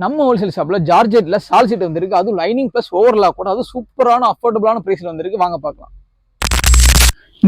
நம்ம ஹோல்சேல் ஷாப்ல ஜார்ஜெட்ல சால் சீட் வந்திருக்கு. அதுவும் லைனிங் பிளஸ் ஓவர்லாக் கூட அது சூப்பரான அஃபோர்டபுளான பிரைஸ்ல வந்திருக்கு. வாங்க பார்க்கலாம்.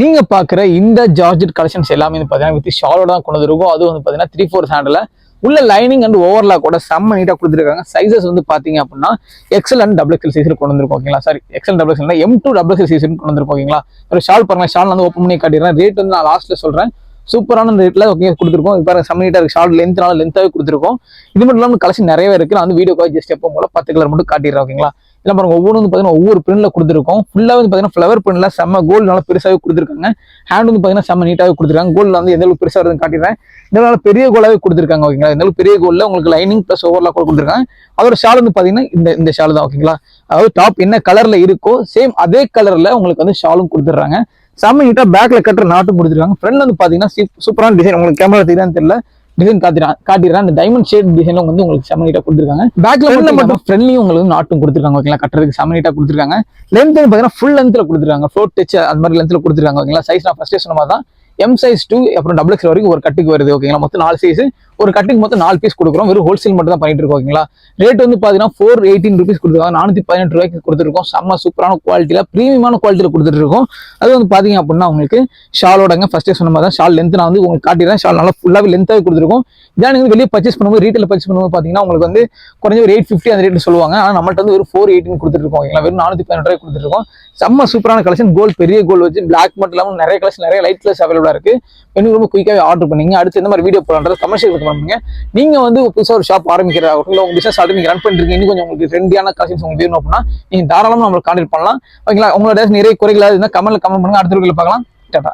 நீங்க பாக்குற இந்த ஜார்ஜெட் கலெக்ஷன்ஸ் எல்லாமே வந்து பாத்தீங்கன்னா வித் ஷாலோட தான் கொண்டு இருக்கும். அது வந்து பாத்தீங்கன்னா 3/4 ஹேண்ட்ல உள்ள லைனிங் அண்ட் ஓவர்லாக் கூட செம்ம நீட்டா கொடுத்துருக்காங்க. சைசஸ் வந்து பாத்தீங்க அப்படின்னா எக்ஸல் அண்ட் XXL சைஸ்ல கொண்டு வந்திருக்கோம். ஓகேங்களா, sorry XL XXL M2 XXL size கொண்டு வந்திருக்கோம். ஓகேங்களா, ஒரு ஷால் பாருங்க. ஷால் வந்து ஓப்பன் பண்ணி காட்டிடுறேன். ரேட் வந்து நான் லாஸ்ட்ல சொல்றேன். சூப்பரான ரேட்ல ஓகே கொடுத்துருக்கோம். இப்போ சம்மிட்டா இருக்கு. ஷார்ட் லென்த்னால லென்த்தாவே கொடுத்துருக்கோம். இது மட்டும் இல்லாமல் கலெக்ஷன் நிறையவே இருக்கு. நான் வந்து வீடியோ ஜஸ்ட் எப்போ போல 10 கலர் மட்டும் காட்டிடுறேன். ஓகேங்களா, இல்லை பாருங்க ஒவ்வொரு வந்து பார்த்தீங்கன்னா ஒவ்வொரு பிரிண்ட்ல கொடுத்துருக்கோம். ஃபுல்லாக வந்து பார்த்தீங்கன்னா ஃப்ளவர் பிரிண்ட்ல செம்ம கோல்டு நல்லா பெருசாகவே கொடுத்துருக்காங்க. ஹேண்ட் வந்து பார்த்தீங்கன்னா செம்ம நீட்டாகவே கொடுத்துருக்காங்க. கோல்டு வந்து எந்த அளவுக்கு பெருசாக வருதுன்னு காட்டிடுறேன். இதனால பெரிய கோலாவே கொடுத்துருக்காங்க. ஓகேங்களா, இந்த பெரிய கோல்ல உங்களுக்கு லைனிங் பிளஸ் ஓவர்லாக் கூட கொடுத்துருக்காங்க. அதோட ஷால் வந்து பார்த்தீங்கன்னா இந்த ஷால் தான். ஓகேங்களா, அதாவது டாப் என்ன கலர்ல இருக்கோ சேம் அதே கலர்ல உங்களுக்கு வந்து ஷாலும் கொடுத்துட்றாங்க. செம்ம நீட்டா பேக்ல கட்டுற நாட்டும் கொடுத்துருக்காங்க. ஃப்ரண்ட்ல வந்து பாத்தீங்கன்னா சூப்பரான டிசைன். உங்களுக்கு கேமரா தெரியாதுன்னு தெரியல, டிசைன் காட்டிடுறேன். அந்த டைமண்ட் ஷேட் டிசைன்ல வந்து உங்களுக்கு செம்ம நீட்டா கொடுத்துருக்காங்க. பேக்ல மட்டும் ஃப்ரண்ட்லயும் உங்களுக்கு நாட்டும் கொடுத்துருக்காங்க. ஓகேங்களா, கட்டுறதுக்கு செம்ம நீட்டா கொடுத்துருக்காங்க. லென்த் பாத்தீங்கன்னா ஃபுல் லென்த்ல கொடுத்துருக்காங்க. ஃப்ளோட் டச் அந்த மாதிரி லென்த்ல கொடுத்துருக்காங்க. ஓகேங்களா, சைஸ் நான் ஃபர்ஸ்டே சொன்ன மாதிரி தான் M size 2 அப்புறம் XXL வரைக்கும் ஒரு கட்டுக்கு வருது. ஓகேங்களா, மொத்தம் 4 சைஸ். ஒரு கட்டுக்கு மொத்தம் 4 பீஸ் கொடுக்குறோம். வெறும் ஹோல்சேல் மட்டும் தான் பண்ணிட்டு இருக்கோம். ஓகேங்களா, ரேட் வந்து பாத்தீங்கன்னா 418 rupees கொடுத்துருக்காங்க. 418 ரூபாய்க்கு கொடுத்துருக்கோம். செம்ம சூப்பரான குவாலிட்டியில பிரீமியமான குவாலிட்டியில கொடுத்துட்டு இருக்கோம். அது வந்து பாத்தீங்க அப்படின்னா உங்களுக்கு ஷாலோடங்க ஃபர்ஸ்டே சொன்ன மாதிரி தான் ஷால் லென்த் நான் வந்து உங்களுக்கு காட்டிடுறேன். ஷால் நல்லா ஃபுல்லாவே லென்த்தாவே கொடுத்துருக்கோம். இதான் நீங்க வெளியே பர்ச்சேஸ் பண்ணும்போது ரீட்டைல பர்ச்சேஸ் பண்ணும்போது பாத்தீங்கன்னா உங்களுக்கு வந்து குறைஞ்ச ஒரு 850 அந்த ரேட் சொல்லுவாங்க. ஆனா நம்மள்ட்ட வந்து ஒரு 418 கொடுத்துட்டு இருக்கோம். ஓகேங்களா, வெறும் 418 ரூபாய் கொடுத்துட்டு இருக்கோம். செம்ம சூப்பரான கலெக்ஷன். கோல்டு பெரிய கோல்டு வச்சு பிளாக் மட்டும் இல்லாமல் நிறைய கலெக்ஷன் நிறைய லைட் கலர்ஸ் அவைலபிளா இருக்கு. ரொம்ப குயிக்காவே ஆர்டர் பண்ணீங்க. அடுத்து இந்த மாதிரி வீடியோ போலான்றது கமர்ஷியல் பண்ணுங்க. நீங்க வந்து புதுசா ஒரு ஷாப் ஆரம்பிக்கிற உங்க பிசினஸ் ஆல்ரெடி ரன் பண்ணிருக்கீங்க, இன்னும் கொஞ்சம் உங்களுக்கு ட்ரெண்டியான கலெக்ஷன்ஸ் உங்களுக்கு வேணும் அப்படின்னா நீங்க தாராளமா நம்மளுக்கு கான்டாக்ட் பண்ணலாம். ஓகேங்களா, உங்களோட நிறைய குறைகள் இருந்தால் கமெண்ட் பண்ணுங்க. அடுத்த வீடியோல பார்க்கலாம். டாடா.